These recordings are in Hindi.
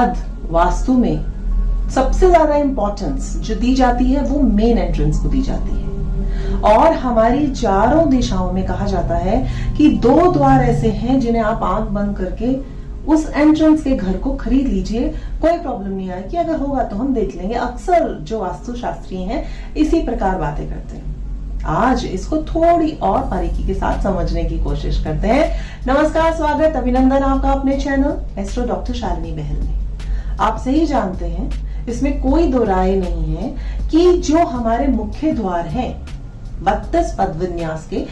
पद वास्तु में सबसे ज्यादा इंपॉर्टेंस जो दी जाती है वो मेन एंट्रेंस को दी जाती है। और हमारी चारों दिशाओं में कहा जाता है कि 2 द्वार ऐसे हैं जिन्हें आप आंख बंद करके उस एंट्रेंस के घर को खरीद लीजिए, कोई प्रॉब्लम नहीं आएगी। अगर होगा तो हम देख लेंगे। अक्सर जो वास्तु शास्त्री हैं इसी प्रकार बातें करते हैं। आज इसको थोड़ी और बारीकी के साथ समझने की कोशिश करते हैं। नमस्कार, स्वागत, अभिनंदन आपका अपने चैनल एस्ट्रो डॉक्टर शालिनी बहल में। आप सही जानते हैं, इसमें कोई दो राय नहीं है कि जो हमारे मुख्य द्वार हैं 32 पद विन्यास के,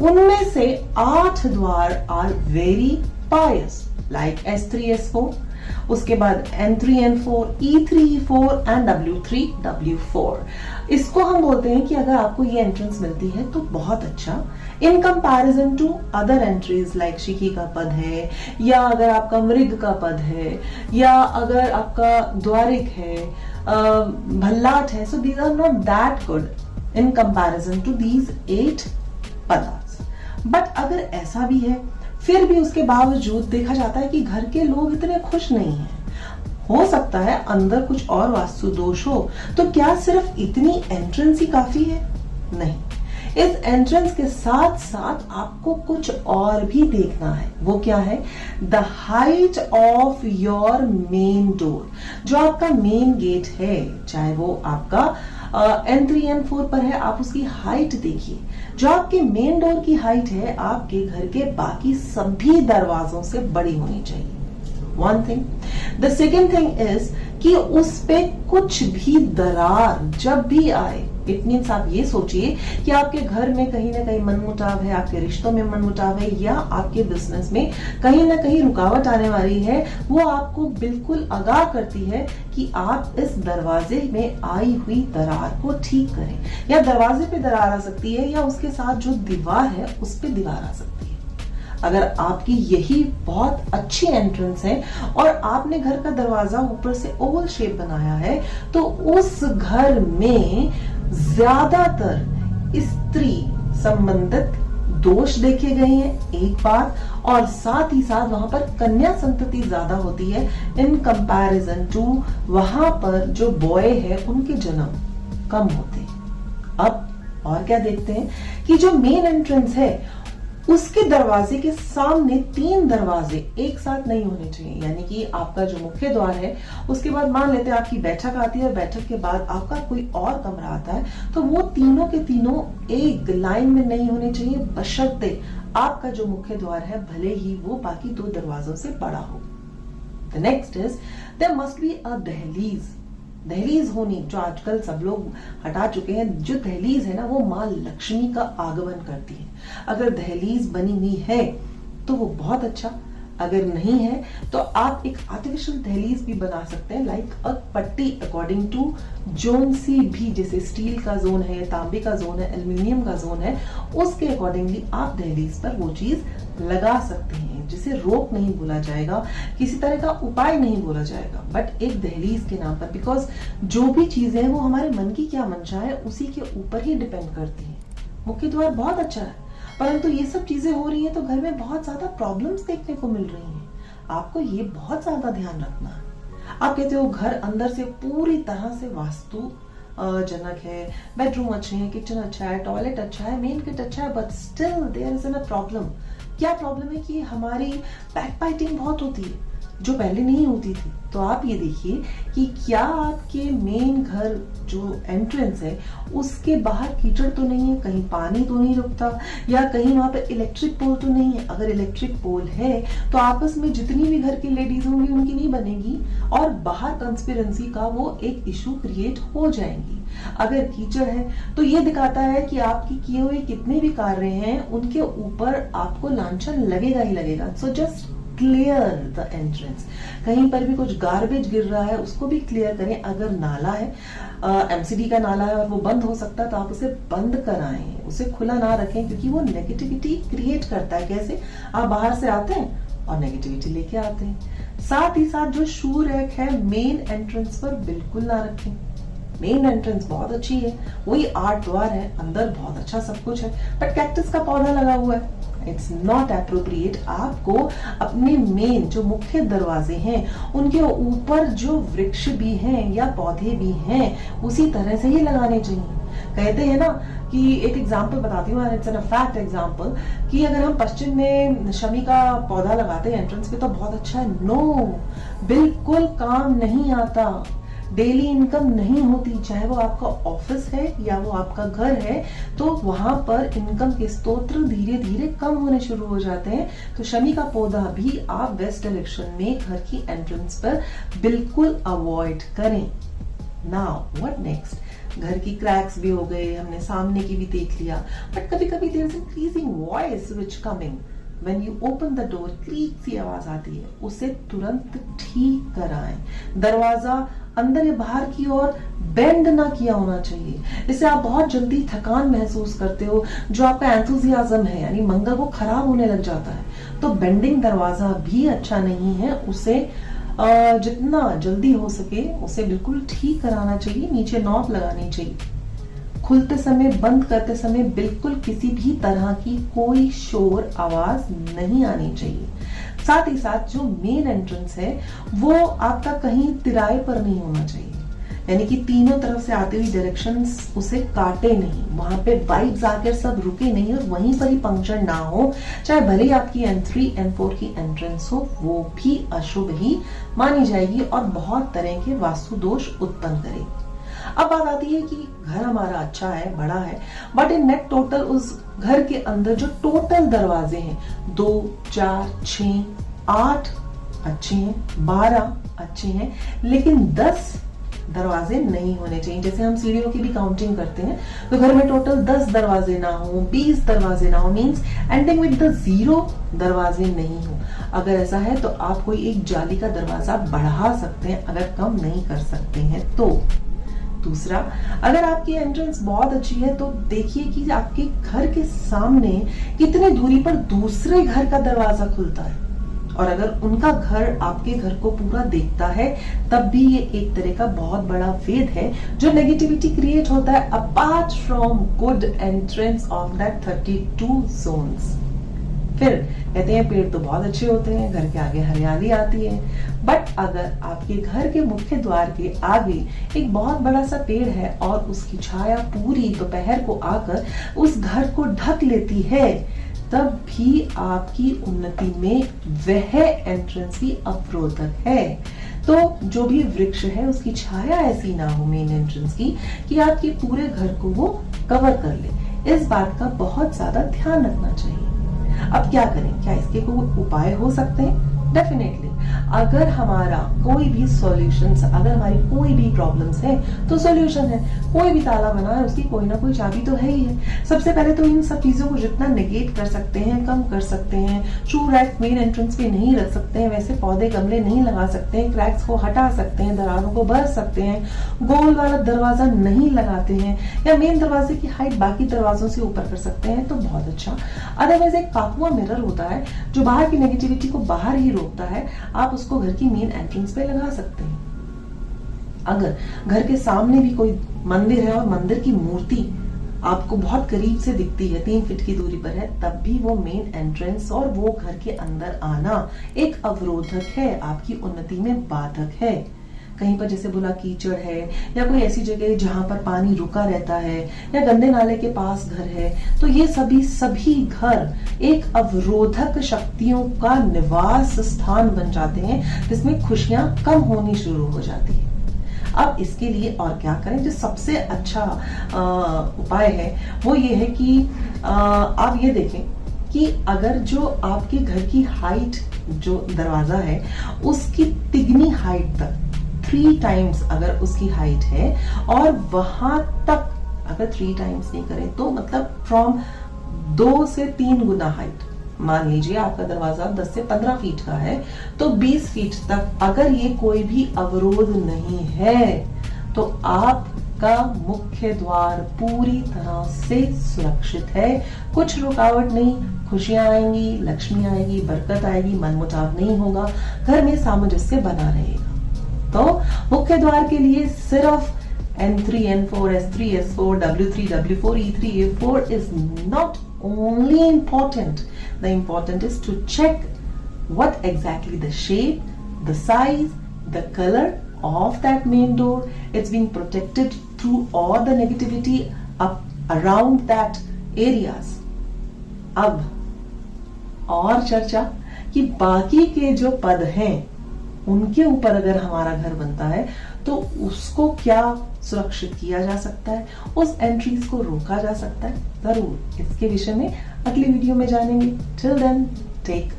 उनमें से 8 द्वार are very Payas, like S3 S4, उसके बाद N3 N4, E3 E4 and W3 W4। इसको हम बोलते हैं कि अगर आपको ये एंट्रेंस मिलती है तो बहुत अच्छा, in comparison to other entries like शिखी का पद है, या अगर आपका मृग का पद है, या अगर आपका द्वारिक है, भल्लाट है। So these are not that good in comparison to these 8 पदार्थ। बट अगर ऐसा भी है, फिर भी उसके बावजूद देखा जाता है कि घर के लोग इतने खुश नहीं हैं। हो सकता है अंदर कुछ और वास्तु दोष हो। तो क्या सिर्फ इतनी एंट्रेंस ही काफी है? नहीं, इस एंट्रेंस के साथ साथ आपको कुछ और भी देखना है। वो क्या है? The height of your main door. जो आपका मेन गेट है, चाहे वो आपका N3 N4 पर है, आप उसकी हाइट देखिए। जो आपके मेन डोर की हाइट है, आपके घर के बाकी सभी दरवाजों से बड़ी होनी चाहिए। One thing. The second thing is कि उस पे कुछ भी दरार जब भी आए, इट मीन्स आप ये सोचिए कि आपके घर में कहीं ना कहीं मनमुटाव है, आपके रिश्तों में मनमुटाव है, या आपके बिजनेस में कहीं ना कहीं रुकावट आने वाली है, वो आपको बिल्कुल आगाह करती है कि आप इस दरवाजे में आई हुई दरार को ठीक करें। या दरवाजे पे दरार आ सकती है, या उसके साथ जो दीवार है उस पे दीवार आ सकती है। अगर आपकी यही बहुत अच्छी एंट्रेंस है और आपने घर का दरवाजा ऊपर से ओवल शेप बनाया है, तो उस घर में ज्यादातर स्त्री संबंधित दोष देखे गए हैं, एक बात। और साथ ही साथ वहां पर कन्या संतति ज्यादा होती है इन कंपैरिजन टू वहां पर जो बॉय है उनके जन्म कम होते हैं। अब और क्या देखते हैं कि जो मेन एंट्रेंस है उसके दरवाजे के सामने 3 दरवाजे एक साथ नहीं होने चाहिए। यानी कि आपका जो मुख्य द्वार है, उसके बाद मान लेते हैं आपकी बैठक आती है, बैठक के बाद आपका कोई और कमरा आता है, तो वो तीनों के तीनों एक लाइन में नहीं होने चाहिए, बशर्ते आपका जो मुख्य द्वार है भले ही वो बाकी 2 दरवाजों से बड़ा हो। The next is there must be a दहलीज। दहलीज होनी, जो आजकल सब लोग हटा चुके हैं। जो दहलीज है ना, वो माँ लक्ष्मी का आगमन करती है। अगर दहलीज बनी हुई है तो वो बहुत अच्छा, अगर नहीं है तो आप एक आर्टिफिशियल दहलीज भी बना सकते हैं, लाइक अ पट्टी अकॉर्डिंग टू जोन सी भी, जैसे स्टील का जोन है, तांबे का जोन है, एल्यूमिनियम का जोन है, उसके अकॉर्डिंगली आप दहलीज पर वो चीज लगा सकते हैं, जिसे रोक नहीं बोला जाएगा, किसी तरह का उपाय नहीं बोला जाएगा, बट एक दहलीज के नाम पर। बिकॉज जो भी चीजें हैं वो हमारे मन की क्या मंशा है उसी के ऊपर ही डिपेंड करती है। मुख्य द्वार बहुत अच्छा है, परंतु ये सब चीजें हो रही हैं तो घर में बहुत ज्यादा प्रॉब्लम्स देखने को मिल रही हैं। आपको ये बहुत ज्यादा ध्यान रखना है। आप कहते हो घर अंदर से पूरी तरह से वास्तु जनक है, बेडरूम अच्छे हैं, किचन अच्छा है, टॉयलेट अच्छा है, मेन किट अच्छा है, but still there is a problem. क्या प्रॉब्लम है कि हमारी बैकबाइटिंग बहुत होती है, जो पहले नहीं होती थी। तो आप ये देखिए कि क्या आपके मेन घर जो एंट्रेंस है उसके बाहर कीचड़ तो नहीं है, कहीं पानी तो नहीं रुकता, या कहीं वहां पर इलेक्ट्रिक पोल तो नहीं है। अगर इलेक्ट्रिक पोल है तो आपस में जितनी भी घर की लेडीज होंगी उनकी नहीं बनेगी, और बाहर कंस्पिरेंसी का वो एक इशू क्रिएट हो जाएंगी। अगर कीचड़ है तो ये दिखाता है कि आपके किए हुए कितने भी कार्य हैं उनके ऊपर आपको लांछन लगेगा ही लगेगा। So just clear the entrance. कहीं पर भी कुछ गार्बेज गिर रहा है उसको भी क्लियर करें। अगर नाला है, एमसीडी का नाला है और वो बंद हो सकता है, तो आप उसे बंद कराएं, उसे खुला ना रखें, क्योंकि वो नेगेटिविटी क्रिएट करता है। कैसे? आप बाहर से आते हैं और नेगेटिविटी लेके आते हैं। साथ ही साथ जो शू रैक है मेन एंट्रेंस पर बिल्कुल ना रखें। मेन एंट्रेंस बहुत अच्छी है, वही 8 द्वार है, अंदर बहुत अच्छा सब कुछ है, बट कैक्टस का पौधा लगा हुआ है। इट्स नॉट अप्रोप्रिएट आपको अपने मेन जो मुख्य दरवाजे हैं उनके ऊपर जो वृक्ष भी हैं या पौधे भी हैं उसी तरह से ही लगाने चाहिए। कहते हैं ना कि एक एग्जाम्पल बताती हूँ, इट्स एन फैक्ट एग्जाम्पल, कि अगर हम पश्चिम में शमी का पौधा लगाते हैं एंट्रेंस पे तो बहुत अच्छा है। नो, बिल्कुल काम नहीं आता, डेली इनकम नहीं होती। चाहे वो आपका ऑफिस है या वो आपका घर है, तो वहां पर इनकम के स्रोत धीरे धीरे कम होने शुरू हो जाते हैं। तो शमी का पौधा भी आप वेस्ट डायरेक्शन में घर की एंट्रेंस पर बिल्कुल अवॉइड करें। Now what next? घर की क्रैक्स भी हो गए, हमने सामने की भी देख लिया, बट कभी कभी there is increasing voice which coming when you open the door, creak सी आवाज आती है, उसे तुरंत ठीक कराएं। दरवाजा अंदर या बाहर की ओर बेंड ना किया होना चाहिए, इससे आप बहुत जल्दी थकान महसूस करते हो, जो आपका एंथुजियाज्म है यानी मंगल वो खराब होने लग जाता है। तो बेंडिंग दरवाजा भी अच्छा नहीं है, उसे जितना जल्दी हो सके उसे बिल्कुल ठीक कराना चाहिए। नीचे नॉब लगानी चाहिए। खुलते समय बंद करते समय बिल्कुल किसी भी तरह की कोई शोर आवाज नहीं आनी चाहिए। साथ ही साथ जो मेन एंट्रेंस है वो आपका कहीं तिराए पर नहीं होना चाहिए, यानी कि तीनों तरफ से आती हुई डायरेक्शंस उसे काटे नहीं, वहां पे वाइब्स आकर सब रुके नहीं और वहीं पर ही पंक्चर ना हो। चाहे भले ही आपकी N3 N4 की एंट्रेंस हो, वो भी अशुभ ही मानी जाएगी और बहुत तरह के वास्तु दोष उत्पन्न करेगी। अब बात आती है कि घर हमारा अच्छा है, बड़ा है, बट इन नेट टोटल उस घर के अंदर जो टोटल दरवाजे हैं 2, 4, 6, 8 अच्छे हैं, 12 अच्छे हैं, लेकिन 10 दरवाजे नहीं होने चाहिए। जैसे हम सीढ़ियों की भी काउंटिंग करते हैं तो घर में टोटल 10 दरवाजे ना हो, 20 दरवाजे ना हो, मींस एंडिंग विद द 0 दरवाजे नहीं हो। अगर ऐसा है तो आप कोई एक जाली का दरवाजा बढ़ा सकते हैं, अगर कम नहीं कर सकते हैं तो। दूसरा, अगर आपकी एंट्रेंस बहुत अच्छी है तो देखिए कि आपके घर के सामने कितनी दूरी पर दूसरे घर का दरवाजा खुलता है, और अगर उनका घर आपके घर को पूरा देखता है तब भी ये एक तरह का बहुत बड़ा वेद है जो नेगेटिविटी क्रिएट होता है apart from good entrance of that 32 zones. फिर कहते हैं पेड़ तो बहुत अच्छे होते हैं, घर के आगे हरियाली आती है, बट अगर आपके घर के मुख्य द्वार के आगे एक बहुत बड़ा सा पेड़ है और उसकी छाया पूरी दोपहर को आकर उस घर को ढक लेती है, तब भी आपकी उन्नति में वह एंट्रेंस भी अवरोधक है। तो जो भी वृक्ष है उसकी छाया ऐसी ना हो मेन एंट्रेंस की कि आपके पूरे घर को वो कवर कर ले। इस बात का बहुत ज्यादा ध्यान रखना चाहिए। अब क्या करें? क्या इसके कोई उपाय हो सकते हैं? डेफिनेटली, अगर हमारा कोई भी सॉल्यूशंस, अगर हमारी कोई भी प्रॉब्लम्स है तो सॉल्यूशन है। कोई भी ताला बना है उसकी कोई ना कोई चाबी तो है ही है। सबसे पहले तो इन सब चीजों को जितना नेगेट कर सकते हैं कम कर सकते हैं। शू रैक मेन एंट्रेंस पे नहीं रख सकते हैं, वैसे पौधे गमले नहीं लगा सकते हैं, क्रैक्स को हटा सकते हैं, दरारों को भर सकते हैं, गोल वाला दरवाजा नहीं लगाते हैं, या मेन दरवाजे की हाइट बाकी दरवाजों से ऊपर कर सकते हैं तो बहुत अच्छा। अदरवाइज एक पाकुआ मिरर होता है जो बाहर की नेगेटिविटी को बाहर ही रोकता है, आप उसको घर की मेन एंट्रेंस पे लगा सकते हैं। अगर घर के सामने भी कोई मंदिर है और मंदिर की मूर्ति आपको बहुत करीब से दिखती है, 3 फीट की दूरी पर है, तब भी वो मेन एंट्रेंस और वो घर के अंदर आना एक अवरोधक है, आपकी उन्नति में बाधक है। कहीं पर जैसे बोला कीचड़ है या कोई ऐसी जगह जहां पर पानी रुका रहता है या गंदे नाले के पास घर है, तो ये सभी घर एक अवरोधक शक्तियों का निवास स्थान बन जाते हैं, जिसमें खुशियां कम होनी शुरू हो जाती है। अब इसके लिए और क्या करें? जो सबसे अच्छा उपाय है वो ये है कि आप ये देखें कि अगर जो आपके घर की हाइट जो दरवाजा है उसकी तिगनी हाइट तक 3 टाइम्स अगर उसकी हाइट है और वहां तक अगर 3 टाइम्स नहीं करें तो मतलब फ्रॉम 2 से 3 गुना हाइट, मान लीजिए आपका दरवाजा 10 से 15 फीट का है तो 20 फीट तक अगर ये कोई भी अवरोध नहीं है तो आपका मुख्य द्वार पूरी तरह से सुरक्षित है। कुछ रुकावट नहीं, खुशियां आएंगी, लक्ष्मी आएगी, बरकत आएगी, मनमुटाव नहीं होगा, घर में सामंजस्य बना रहेगा। तो मुख्य द्वार के लिए सिर्फ N3, N4, S3, S4, W3, W4, E3, E4 is not only important. The important is to check what exactly the shape, the size, the color of that main door. It's being protected through all the negativity up around that areas. अब और चर्चा कि बाकी के जो पद हैं उनके ऊपर अगर हमारा घर बनता है तो उसको क्या सुरक्षित किया जा सकता है, उस एंट्रीज को रोका जा सकता है, जरूर इसके विषय में अगली वीडियो में जानेंगे. Till then take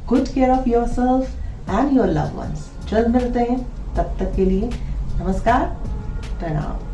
good care of yourself and your loved ones. जल्द मिलते हैं, तब तक के लिए नमस्कार, प्रणाम.